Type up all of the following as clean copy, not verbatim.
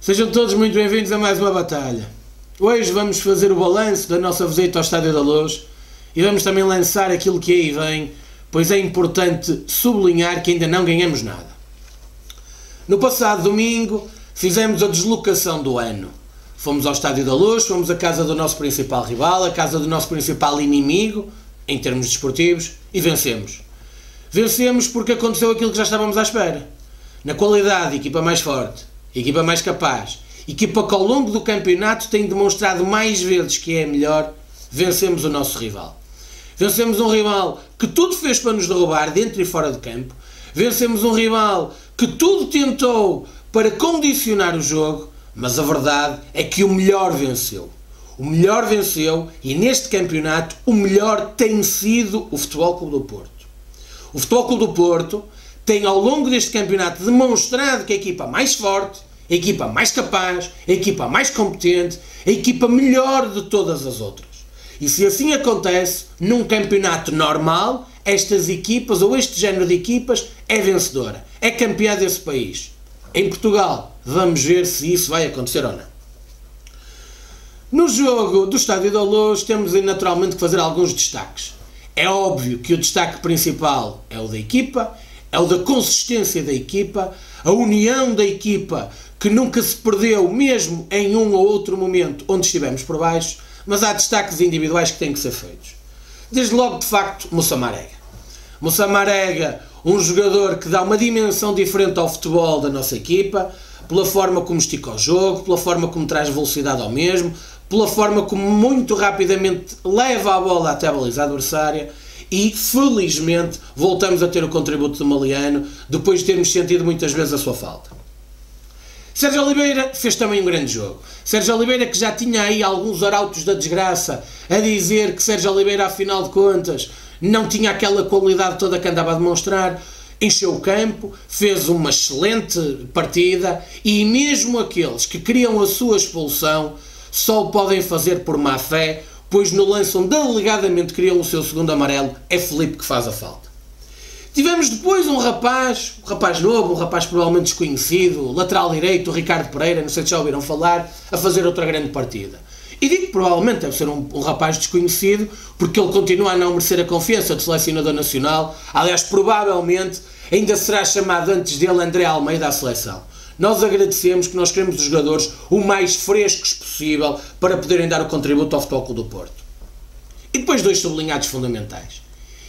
Sejam todos muito bem-vindos a mais uma batalha. Hoje vamos fazer o balanço da nossa visita ao Estádio da Luz e vamos também lançar aquilo que aí vem, pois é importante sublinhar que ainda não ganhamos nada. No passado domingo fizemos a deslocação do ano. Fomos ao Estádio da Luz, fomos à casa do nosso principal rival, a casa do nosso principal inimigo, em termos desportivos, e vencemos. Vencemos porque aconteceu aquilo que já estávamos à espera. Na qualidade, equipa mais forte, equipa mais capaz, equipa que ao longo do campeonato tem demonstrado mais vezes que é a melhor, vencemos o nosso rival. Vencemos um rival que tudo fez para nos derrubar dentro e fora de campo. Vencemos um rival que tudo tentou para condicionar o jogo, mas a verdade é que o melhor venceu. O melhor venceu e neste campeonato o melhor tem sido o Futebol Clube do Porto. O Futebol Clube do Porto tem ao longo deste campeonato demonstrado que a equipa mais forte, a equipa mais capaz, a equipa mais competente, a equipa melhor de todas as outras. E se assim acontece, num campeonato normal, estas equipas ou este género de equipas é vencedora, é campeã desse país. Em Portugal, vamos ver se isso vai acontecer ou não. No jogo do Estádio da Luz temos naturalmente que fazer alguns destaques. É óbvio que o destaque principal é o da equipa, é o da consistência da equipa, a união da equipa que nunca se perdeu mesmo em um ou outro momento onde estivemos por baixo, mas há destaques individuais que têm que ser feitos. Desde logo, de facto, Moussa Marega. Moussa Marega, um jogador que dá uma dimensão diferente ao futebol da nossa equipa, pela forma como estica o jogo, pela forma como traz velocidade ao mesmo, pela forma como muito rapidamente leva a bola até a baliza adversária. E, felizmente, voltamos a ter o contributo do Maliano, depois de termos sentido muitas vezes a sua falta. Sérgio Oliveira fez também um grande jogo. Sérgio Oliveira, que já tinha aí alguns arautos da desgraça a dizer que Sérgio Oliveira, afinal de contas, não tinha aquela qualidade toda que andava a demonstrar, encheu o campo, fez uma excelente partida e mesmo aqueles que queriam a sua expulsão só o podem fazer por má fé, pois no lance onde alegadamente queriam o seu segundo amarelo, é Filipe que faz a falta. Tivemos depois um rapaz novo, um rapaz provavelmente desconhecido, lateral direito, o Ricardo Pereira, não sei se já ouviram falar, a fazer outra grande partida. E digo que provavelmente deve ser um rapaz desconhecido, porque ele continua a não merecer a confiança do selecionador nacional. Aliás, provavelmente ainda será chamado antes dele André Almeida à seleção. Nós agradecemos que nós queremos os jogadores o mais frescos possível para poderem dar o contributo ao Futebol Clube do Porto. E depois dois sublinhados fundamentais.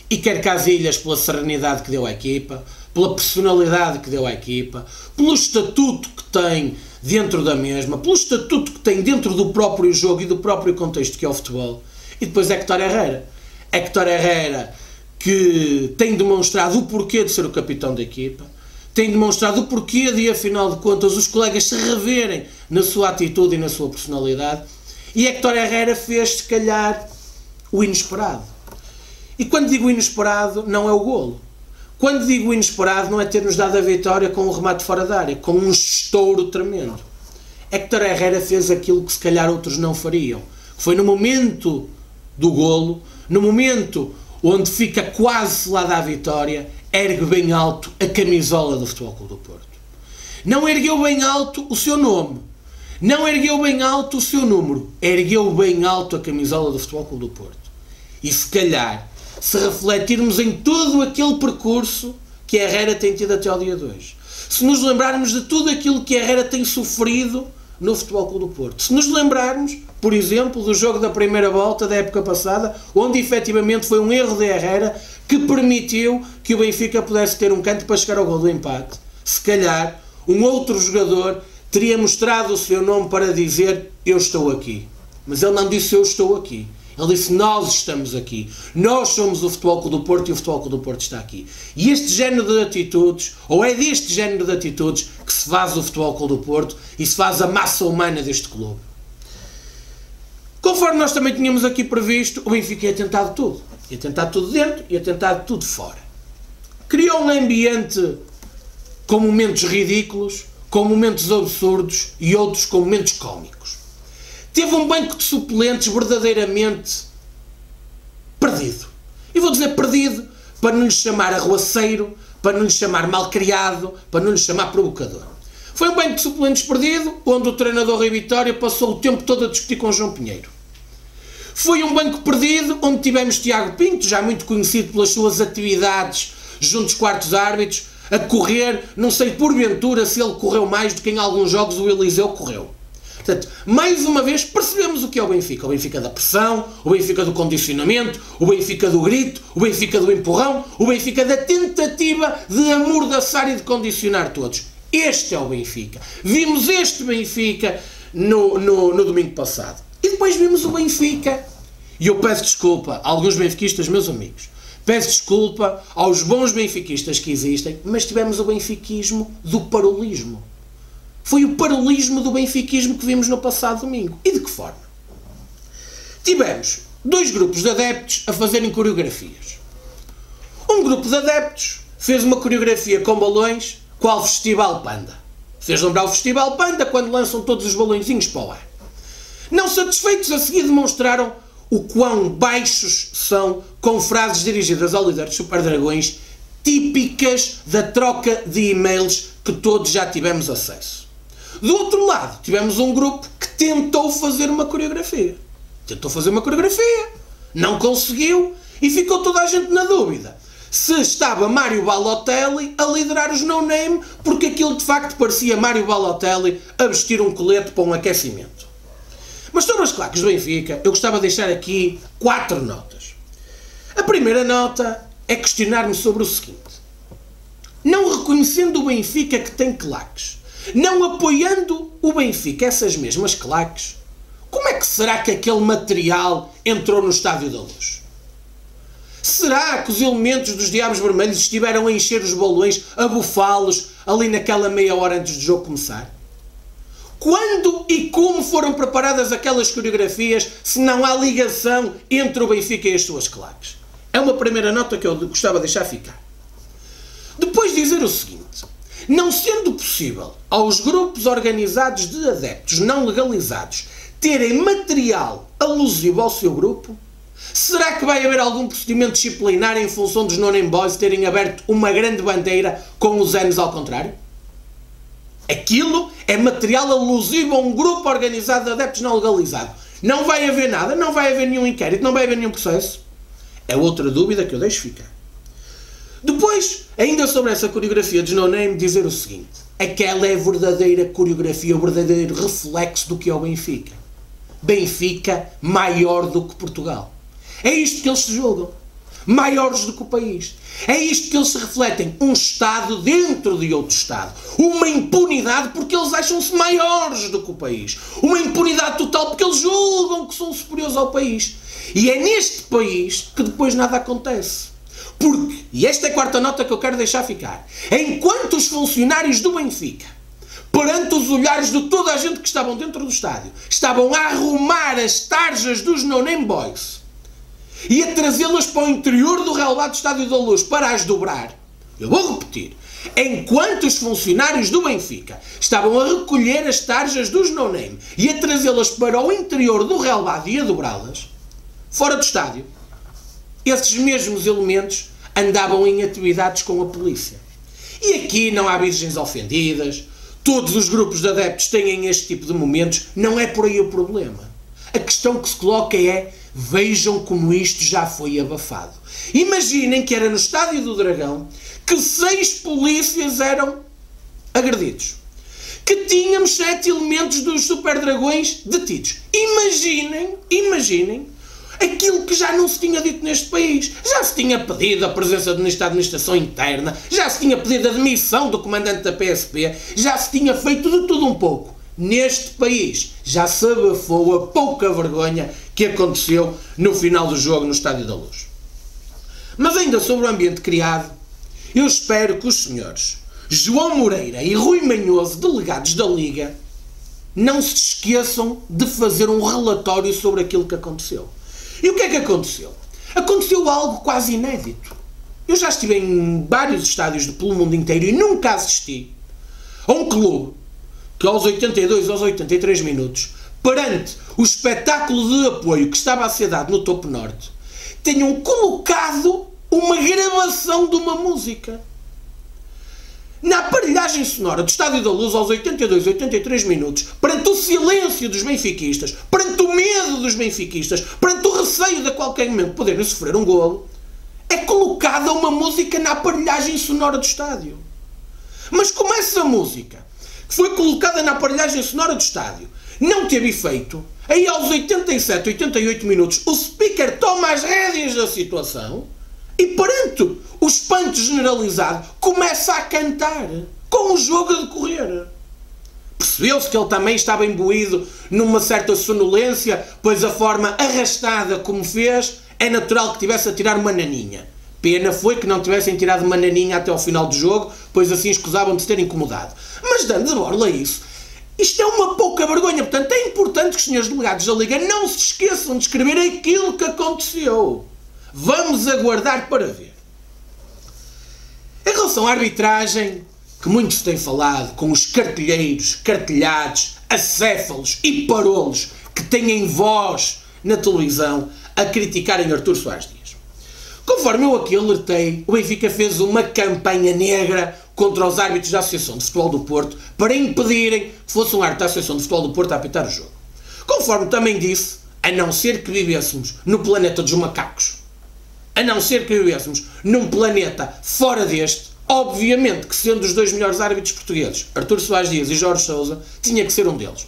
Iker Casillas pela serenidade que deu à equipa, pela personalidade que deu à equipa, pelo estatuto que tem dentro da mesma, pelo estatuto que tem dentro do próprio jogo e do próprio contexto que é o futebol. E depois Héctor Herrera. Héctor Herrera que tem demonstrado o porquê de ser o capitão da equipa, tem demonstrado o porquê de, afinal de contas, os colegas se reverem na sua atitude e na sua personalidade. E Héctor Herrera fez, se calhar, o inesperado. E quando digo inesperado, não é o golo. Quando digo inesperado, não é ter-nos dado a vitória com um remate fora da área, com um estouro tremendo. Héctor Herrera fez aquilo que, se calhar, outros não fariam. Foi no momento do golo, no momento onde fica quase selada a vitória, ergue bem alto a camisola do Futebol Clube do Porto. Não ergueu bem alto o seu nome, não ergueu bem alto o seu número, ergueu bem alto a camisola do Futebol Clube do Porto. E se calhar, se refletirmos em todo aquele percurso que Herrera tem tido até ao dia de hoje, se nos lembrarmos de tudo aquilo que Herrera tem sofrido no Futebol Clube do Porto, se nos lembrarmos, por exemplo, do jogo da primeira volta da época passada, onde efetivamente foi um erro de Herrera que permitiu que o Benfica pudesse ter um canto para chegar ao gol do empate. Se calhar, um outro jogador teria mostrado o seu nome para dizer eu estou aqui. Mas ele não disse eu estou aqui. Ele disse nós estamos aqui. Nós somos o Futebol Clube do Porto e o Futebol Clube do Porto está aqui. E este género de atitudes, ou é deste género de atitudes, que se faz o Futebol Clube do Porto e se faz a massa humana deste clube. Conforme nós também tínhamos aqui previsto, o Benfica ia tentar de tudo. Ia tentar tudo dentro, ia tentar tudo fora. Criou um ambiente com momentos ridículos, com momentos absurdos e outros com momentos cómicos. Teve um banco de suplentes verdadeiramente perdido. E vou dizer perdido para não lhe chamar arruaceiro, para não lhe chamar malcriado, para não lhe chamar provocador. Foi um banco de suplentes perdido, onde o treinador Rui Vitória passou o tempo todo a discutir com João Pinheiro. Foi um banco perdido, onde tivemos Tiago Pinto, já muito conhecido pelas suas atividades junto aos quartos árbitros, a correr, não sei porventura se ele correu mais do que em alguns jogos o Eliseu correu. Portanto, mais uma vez percebemos o que é o Benfica. O Benfica da pressão, o Benfica do condicionamento, o Benfica do grito, o Benfica do empurrão, o Benfica da tentativa de amordaçar e de condicionar todos. Este é o Benfica. Vimos este Benfica no domingo passado. E depois vimos o Benfica. E eu peço desculpa a alguns benfiquistas, meus amigos. Peço desculpa aos bons benfiquistas que existem, mas tivemos o benfiquismo do parolismo. Foi o parolismo do benfiquismo que vimos no passado domingo. E de que forma? Tivemos 2 grupos de adeptos a fazerem coreografias. Um grupo de adeptos fez uma coreografia com balões, qual Festival Panda. Fez lembrar o Festival Panda quando lançam todos os balõezinhos para o ar. Não satisfeitos, a seguir demonstraram o quão baixos são com frases dirigidas ao líder dos Super Dragões, típicas da troca de e-mails que todos já tivemos acesso. Do outro lado, tivemos um grupo que tentou fazer uma coreografia. Não conseguiu e ficou toda a gente na dúvida se estava Mário Balotelli a liderar os No Name, porque aquilo de facto parecia Mário Balotelli a vestir um colete para um aquecimento. Mas sobre as claques do Benfica, eu gostava de deixar aqui 4 notas. A primeira nota é questionar-me sobre o seguinte. Não reconhecendo o Benfica que tem claques, não apoiando o Benfica essas mesmas claques, como é que será que aquele material entrou no Estádio da Luz? Será que os elementos dos Diabos Vermelhos estiveram a encher os balões, a bufá-los ali naquela meia hora antes do jogo começar? Quando e como foram preparadas aquelas coreografias se não há ligação entre o Benfica e as suas claques? É uma primeira nota que eu gostava de deixar ficar. Depois dizer o seguinte. Não sendo possível aos grupos organizados de adeptos não legalizados terem material alusivo ao seu grupo, será que vai haver algum procedimento disciplinar em função dos No Name Boys terem aberto uma grande bandeira com os N's ao contrário? Aquilo é material alusivo a um grupo organizado de adeptos não legalizado. Não vai haver nada, não vai haver nenhum inquérito, não vai haver nenhum processo. É outra dúvida que eu deixo ficar. Depois, ainda sobre essa coreografia de No Name, dizer o seguinte. Aquela é a verdadeira coreografia, o verdadeiro reflexo do que é o Benfica. Benfica maior do que Portugal. É isto que eles se julgam. Maiores do que o país. É isto que eles se refletem. Um Estado dentro de outro Estado. Uma impunidade porque eles acham-se maiores do que o país. Uma impunidade total porque eles julgam que são superiores ao país. E é neste país que depois nada acontece. Porque, e esta é a quarta nota que eu quero deixar ficar, enquanto os funcionários do Benfica, perante os olhares de toda a gente que estavam dentro do estádio, estavam a arrumar as tarjas dos No Name Boys e a trazê-las para o interior do relevado Estádio da Luz para as dobrar, eu vou repetir, enquanto os funcionários do Benfica estavam a recolher as tarjas dos No Name e a trazê-las para o interior do relevado e a dobrá-las, fora do estádio, esses mesmos elementos andavam em atividades com a polícia. E aqui não há virgens ofendidas, todos os grupos de adeptos têm este tipo de momentos, não é por aí o problema. A questão que se coloca é, vejam como isto já foi abafado. Imaginem que era no Estádio do Dragão que 6 polícias eram agredidos. Que tínhamos 7 elementos dos Super Dragões detidos. Imaginem aquilo que já não se tinha dito neste país. Já se tinha pedido a presença da administração interna, já se tinha pedido a demissão do comandante da PSP, já se tinha feito de tudo um pouco. Neste país já se abafou a pouca vergonha que aconteceu no final do jogo no Estádio da Luz. Mas ainda sobre o ambiente criado, eu espero que os senhores João Moreira e Rui Manhoso, delegados da Liga, não se esqueçam de fazer um relatório sobre aquilo que aconteceu. E o que é que aconteceu? Aconteceu algo quase inédito. Eu já estive em vários estádios pelo mundo inteiro e nunca assisti a um clube que aos 82, aos 83 minutos, perante o espetáculo de apoio que estava a ser dado no Topo Norte, tenham colocado uma gravação de uma música. na aparelhagem sonora do Estádio da Luz aos 82, 83 minutos, perante o silêncio dos benfiquistas, perante o medo dos benfiquistas, perante o receio de a qualquer momento poderem sofrer um golo, é colocada uma música na aparelhagem sonora do estádio. Mas como essa música, que foi colocada na aparelhagem sonora do estádio, não teve efeito, aí aos 87, 88 minutos, o speaker toma as rédeas da situação e perante o espanto generalizado começa a cantar com o jogo a decorrer. Percebeu-se que ele também estava imbuído numa certa sonolência, pois a forma arrastada como fez, é natural que tivesse a tirar uma naninha. Pena foi que não tivessem tirado uma naninha até ao final do jogo, pois assim escusavam de se ter incomodado. Mas dando de borla a isso, isto é uma pouca vergonha. Portanto, é importante que os senhores delegados da Liga não se esqueçam de escrever aquilo que aconteceu. Vamos aguardar para ver. Em relação à arbitragem, que muito se tem falado, com os cartilheiros, cartilhados, acéfalos e parolos que têm voz na televisão a criticarem Artur Soares Dias. Conforme eu aqui alertei, o Benfica fez uma campanha negra contra os árbitros da Associação de Futebol do Porto para impedirem que fosse um árbitro da Associação de Futebol do Porto a apitar o jogo. Conforme também disse, a não ser que vivêssemos no planeta dos macacos, a não ser que vivêssemos num planeta fora deste, obviamente que sendo os dois melhores árbitros portugueses, Artur Soares Dias e Jorge Sousa, tinha que ser um deles.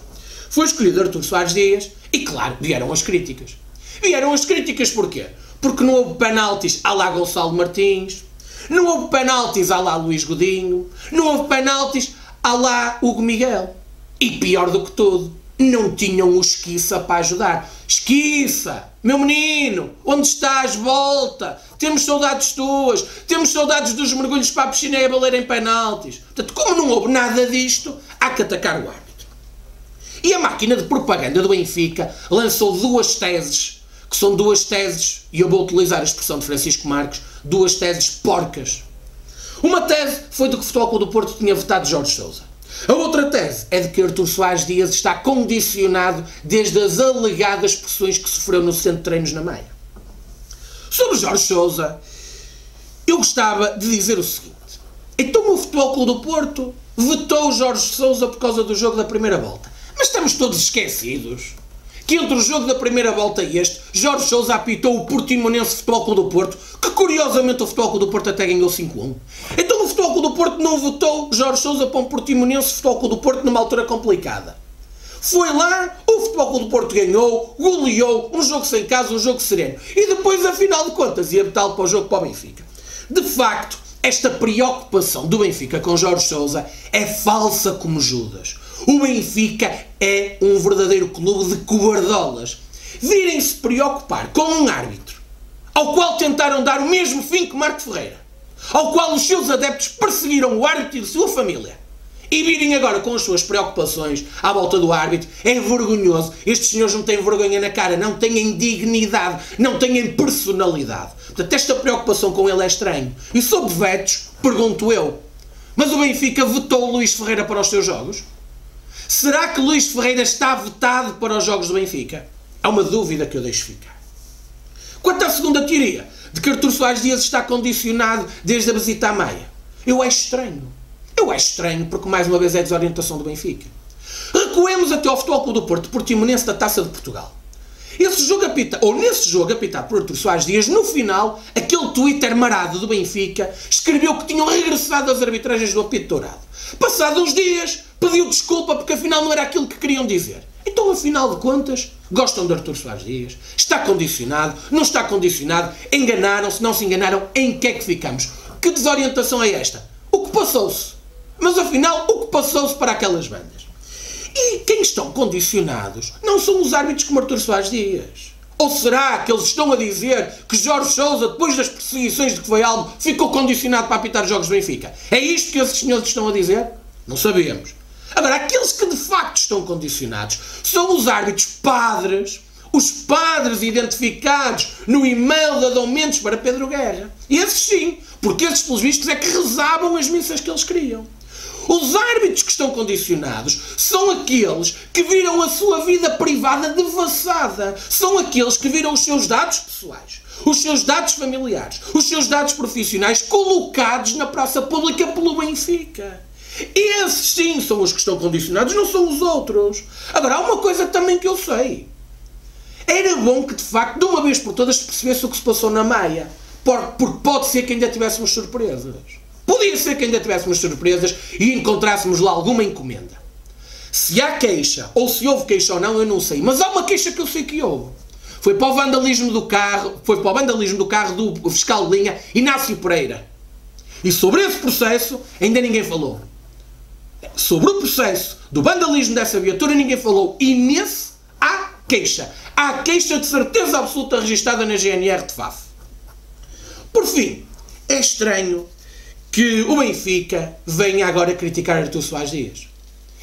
Foi escolhido Artur Soares Dias e, claro, vieram as críticas. Vieram as críticas porquê? Porque não houve penaltis à lá Gonçalo Martins, não houve penaltis à lá Luís Godinho, não houve penaltis à lá Hugo Miguel. E pior do que tudo, não tinham o Esquiça para ajudar. Esquiça, meu menino, onde estás? Volta. Temos saudades tuas, temos saudades dos mergulhos para a piscina e a baleira em penaltis. Portanto, como não houve nada disto, há que atacar o árbitro. E a máquina de propaganda do Benfica lançou duas teses, que são duas teses, e eu vou utilizar a expressão de Francisco Marques, duas teses porcas. Uma tese foi de que o Futebol Clube do Porto tinha votado Jorge Sousa. A outra tese é de que Artur Soares Dias está condicionado desde as alegadas pressões que sofreu no centro de treinos na Maia. Sobre Jorge Sousa, eu gostava de dizer o seguinte. Então o Futebol Clube do Porto vetou Jorge Sousa por causa do jogo da primeira volta. Mas estamos todos esquecidos que entre o jogo da primeira volta e este, Jorge Sousa apitou o Portimonense Futebol Clube do Porto, que curiosamente o Futebol Clube do Porto até ganhou 5-1. Então o Futebol Clube do Porto não votou Jorge Sousa para um Portimonense Futebol Clube do Porto numa altura complicada. Foi lá, o Futebol Clube do Porto ganhou, goleou, um jogo sem casa, um jogo sereno. E depois, afinal de contas, ia betá-lo para o jogo para o Benfica. De facto, esta preocupação do Benfica com Jorge Sousa é falsa como Judas. O Benfica é um verdadeiro clube de cobardolas. Virem-se preocupar com um árbitro ao qual tentaram dar o mesmo fim que Marco Ferreira, ao qual os seus adeptos perseguiram o árbitro e a sua família, e virem agora com as suas preocupações à volta do árbitro, é vergonhoso. Estes senhores não têm vergonha na cara, não têm dignidade, não têm personalidade. Portanto, esta preocupação com ele é estranho. E sobre vetos, pergunto eu, mas o Benfica vetou o Luís Ferreira para os seus jogos? Será que Luís Ferreira está vetado para os jogos do Benfica? É uma dúvida que eu deixo ficar. Quanto à segunda teoria, de que Artur Soares Dias está condicionado desde a visita à Maia, eu acho estranho. Eu acho estranho porque, mais uma vez, é desorientação do Benfica. Recuemos até ao Futebol Clube do Porto, Portimonense da Taça de Portugal. Nesse jogo apitado por Artur Soares Dias, no final, aquele Twitter marado do Benfica escreveu que tinham regressado as arbitragens do apito dourado. Passados uns dias, pediu desculpa porque afinal não era aquilo que queriam dizer. Então, afinal de contas, gostam de Artur Soares Dias? Está condicionado? Não está condicionado? Enganaram-se? Não se enganaram? Em que é que ficamos? Que desorientação é esta? O que passou-se? Mas afinal, o que passou-se para aquelas bandas? E quem estão condicionados não são os árbitros como Artur Soares Dias. Ou será que eles estão a dizer que Jorge Sousa, depois das perseguições de que foi alvo, ficou condicionado para apitar jogos do Benfica? É isto que esses senhores estão a dizer? Não sabemos. Agora, aqueles que de facto estão condicionados são os árbitros padres, os padres identificados no e-mail de Adão Mendes para Pedro Guerra. E esses sim, porque esses, pelos vistos, é que rezavam as missas que eles queriam. Os árbitros que estão condicionados são aqueles que viram a sua vida privada devassada. São aqueles que viram os seus dados pessoais, os seus dados familiares, os seus dados profissionais colocados na praça pública pelo Benfica. E esses sim são os que estão condicionados, não são os outros. Agora, há uma coisa também que eu sei. Era bom que, de facto, de uma vez por todas, se percebesse o que se passou na Maia. Porque pode ser que ainda tivéssemos surpresas. Podia ser que ainda tivéssemos surpresas e encontrássemos lá alguma encomenda. Se há queixa, ou se houve queixa ou não, eu não sei. Mas há uma queixa que eu sei que houve. Foi para o vandalismo do carro do fiscal de linha Inácio Pereira. E sobre esse processo ainda ninguém falou. Sobre o processo do vandalismo dessa viatura ninguém falou. E nesse há queixa. Há queixa de certeza absoluta registada na GNR de Faf. Por fim, é estranho que o Benfica venha agora criticar Artur Soares Dias.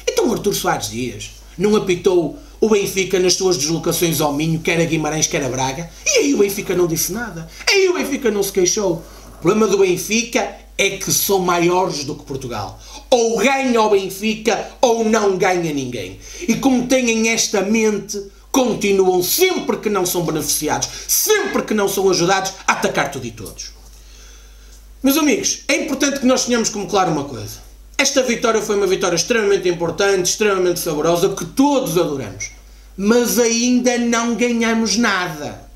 Então Artur Soares Dias não apitou o Benfica nas suas deslocações ao Minho, quer a Guimarães, quer a Braga? E aí o Benfica não disse nada. Aí o Benfica não se queixou. O problema do Benfica é que são maiores do que Portugal. Ou ganha o Benfica ou não ganha ninguém. E como têm esta mente, continuam, sempre que não são beneficiados, sempre que não são ajudados, a atacar tudo e todos. Meus amigos, é importante que nós tenhamos como claro uma coisa. Esta vitória foi uma vitória extremamente importante, extremamente saborosa, que todos adoramos. Mas ainda não ganhamos nada.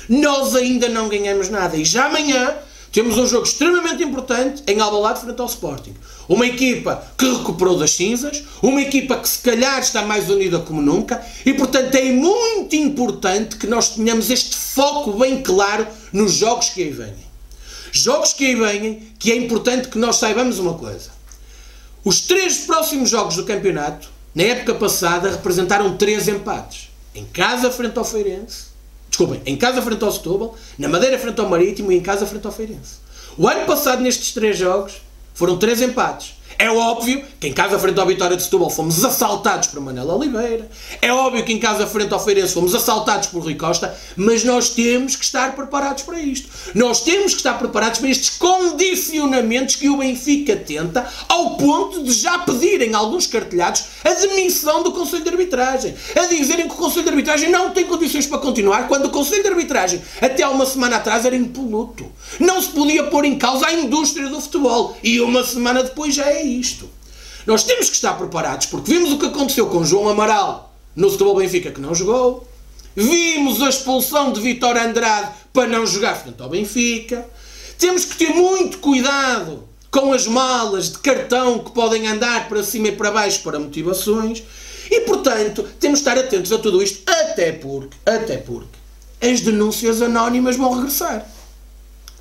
Nós ainda não ganhamos nada. E já amanhã temos um jogo extremamente importante em Alvalade frente ao Sporting. Uma equipa que recuperou das cinzas, uma equipa que se calhar está mais unida como nunca e, portanto, é muito importante que nós tenhamos este foco bem claro nos jogos que aí vêm. Jogos que aí vêm, que é importante que nós saibamos uma coisa. Os 3 próximos jogos do campeonato, na época passada, representaram 3 empates. Em casa frente ao Feirense, em casa frente ao Setúbal, na Madeira frente ao Marítimo e em casa frente ao Feirense. O ano passado, nestes 3 jogos, foram 3 empates. É óbvio que em casa frente ao Vitória de Setúbal fomos assaltados por Manel Oliveira. É óbvio que em casa frente ao Feirense fomos assaltados por Rui Costa. Mas nós temos que estar preparados para isto. Nós temos que estar preparados para estes condicionamentos que o Benfica tenta, ao ponto de já pedirem alguns cartelhados a demissão do Conselho de Arbitragem. A dizerem que o Conselho de Arbitragem não tem condições para continuar, quando o Conselho de Arbitragem, até há uma semana atrás, era impoluto. Não se podia pôr em causa a indústria do futebol. E uma semana depois já é isto. Nós temos que estar preparados, porque vimos o que aconteceu com João Amaral no Setúbal Benfica, que não jogou. Vimos a expulsão de Vítor Andrade para não jogar frente ao Benfica. Temos que ter muito cuidado com as malas de cartão que podem andar para cima e para baixo para motivações. E, portanto, temos de estar atentos a tudo isto, até porque as denúncias anónimas vão regressar.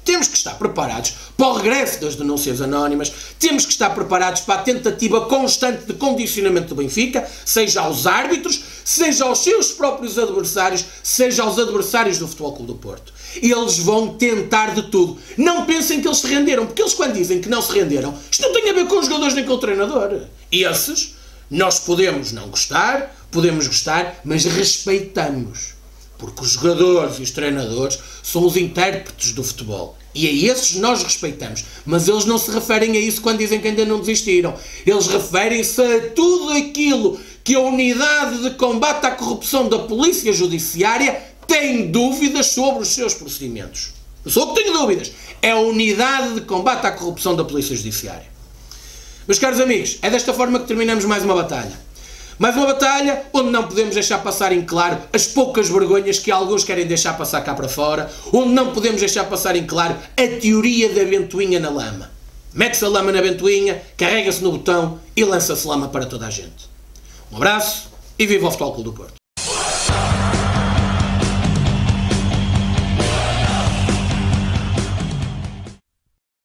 Temos que estar preparados para o regresso das denúncias anónimas, temos que estar preparados para a tentativa constante de condicionamento do Benfica, seja aos árbitros, seja aos seus próprios adversários, seja aos adversários do Futebol Clube do Porto. Eles vão tentar de tudo. Não pensem que eles se renderam, porque eles quando dizem que não se renderam, isto não tem a ver com os jogadores nem com o treinador. Esses, nós podemos não gostar, podemos gostar, mas respeitamos. Porque os jogadores e os treinadores são os intérpretes do futebol. E a esses nós respeitamos. Mas eles não se referem a isso quando dizem que ainda não desistiram. Eles referem-se a tudo aquilo que a unidade de combate à corrupção da Polícia Judiciária tem dúvidas sobre os seus procedimentos. Eu sou o que tenho dúvidas. É a unidade de combate à corrupção da Polícia Judiciária. Meus caros amigos, é desta forma que terminamos mais uma batalha. Mais uma batalha onde não podemos deixar passar em claro as poucas vergonhas que alguns querem deixar passar cá para fora, onde não podemos deixar passar em claro a teoria da ventoinha na lama. Mete-se a lama na ventoinha, carrega-se no botão e lança-se lama para toda a gente. Um abraço e viva o Futebol Clube do Porto.